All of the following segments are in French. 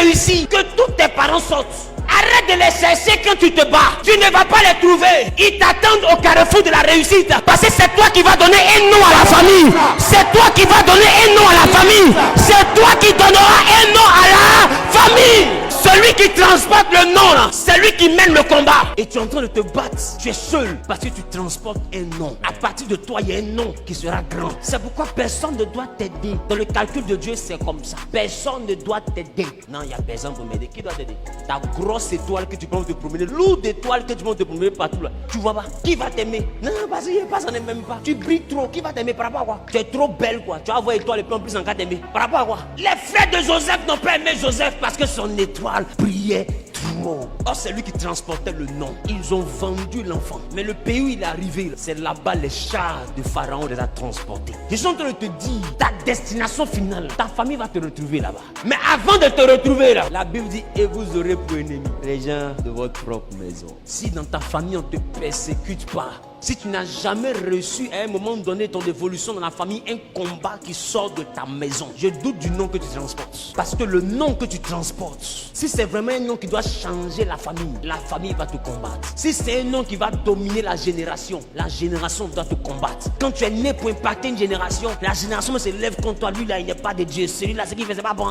réussi, que tous tes parents sortent. Arrête de les chercher quand tu te bats. Tu ne vas pas les trouver. Ils t'attendent au carrefour de la réussite. Parce que c'est toi qui vas donner un nom à la famille. C'est toi qui vas donner un nom à la famille. C'est toi qui donneras un nom à la famille. Celui qui transporte le nom là, c'est lui qui mène le combat. Et tu es en train de te battre. Tu es seul parce que tu transportes un nom. À partir de toi, il y a un nom qui sera grand. C'est pourquoi personne ne doit t'aider. Dans le calcul de Dieu, c'est comme ça. Personne ne doit t'aider. Non, il n'y a personne pour m'aider. Qui doit t'aider? Ta grosse étoile que tu peux te promener, lourde étoile que tu peux te promener partout là. Tu vois pas? Qui va t'aimer? Non, parce qu'il pas, ça n'est même pas. Tu brilles trop. Qui va t'aimer par rapport à quoi? Tu es trop belle quoi. Tu vas voir étoile et puis en plus encore t'aimer. Par rapport à quoi? Les frères de Joseph n'ont pas aimé Joseph parce que son étoile brillait trop. Or, c'est lui qui transportait le nom. Ils ont vendu l'enfant. Mais le pays où il est arrivé, c'est là-bas les chars de Pharaon les a transportés. Je suis en train de te dire, ta destination finale, ta famille va te retrouver là-bas. Mais avant de te retrouver là, la Bible dit, et vous aurez pour ennemis les gens de votre propre maison. Si dans ta famille on ne te persécute pas, si tu n'as jamais reçu à un moment donné ton évolution dans la famille, un combat qui sort de ta maison, je doute du nom que tu transportes. Parce que le nom que tu transportes, si c'est vraiment un nom qui doit changer la famille va te combattre. Si c'est un nom qui va dominer la génération doit te combattre. Quand tu es né pour impacter une génération, la génération se lève contre toi. Lui là, il n'est pas de Dieu. Celui-là, ce qu'il fait, c'est pas bon.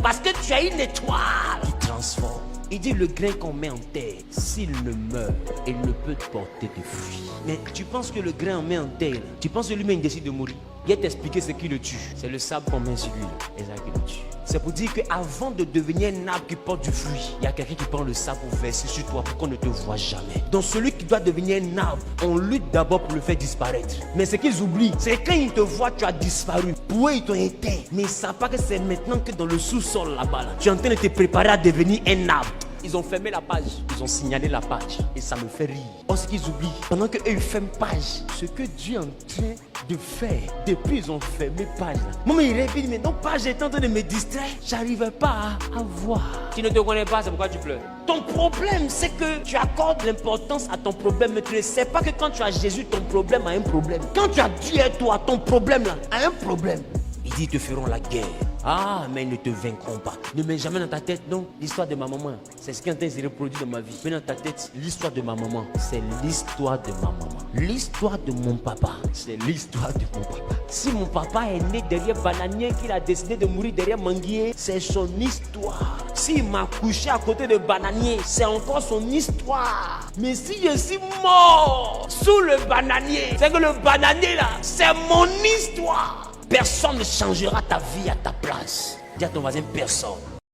Parce que tu as une étoile qui transforme. Il dit le grain qu'on met en terre, s'il ne meurt, il ne peut porter de fruits. Mais tu penses que le grain on met en terre, tu penses que lui-même il décide de mourir? Il va t'expliquer ce qui le tue. C'est le sable qu'on met sur lui. Et ça qui le tue. C'est pour dire qu'avant de devenir un arbre qui porte du fruit, il y a quelqu'un qui prend le sable pour verser sur toi pour qu'on ne te voit jamais. Donc celui qui doit devenir un arbre, on lutte d'abord pour le faire disparaître. Mais ce qu'ils oublient, c'est quand ils te voient, tu as disparu. Pour eux, ils t'ont éteint. Mais ils ne savent pas que c'est maintenant que dans le sous-sol là-bas, là, tu es en train de te préparer à devenir un arbre. Ils ont fermé la page, ils ont signalé la page et ça me fait rire. Or ce qu'ils oublient, pendant qu'eux ils ferment page, ce que Dieu est en train de faire, depuis ils ont fermé page. Moi il répète, mais non page est en train de me distraire, j'arrivais pas à voir. Tu ne te connais pas, c'est pourquoi tu pleures. Ton problème c'est que tu accordes l'importance à ton problème, mais tu ne sais pas que quand tu as Jésus, ton problème a un problème. Quand tu as Dieu et toi, ton problème là a un problème. Il dit, ils te feront la guerre. Ah, mais ils ne te vaincront pas. Ne mets jamais dans ta tête, non, l'histoire de ma maman. C'est ce qui est en train de se reproduire dans ma vie. Mets dans ta tête, l'histoire de ma maman. C'est l'histoire de ma maman. L'histoire de mon papa. C'est l'histoire de mon papa. Si mon papa est né derrière bananier, qu'il a décidé de mourir derrière manguier, c'est son histoire. S'il m'a couché à côté de bananier, c'est encore son histoire. Mais si je suis mort sous le bananier, c'est que le bananier là, c'est mon histoire. Personne ne changera ta vie à ta place. Dis à ton voisin, personne.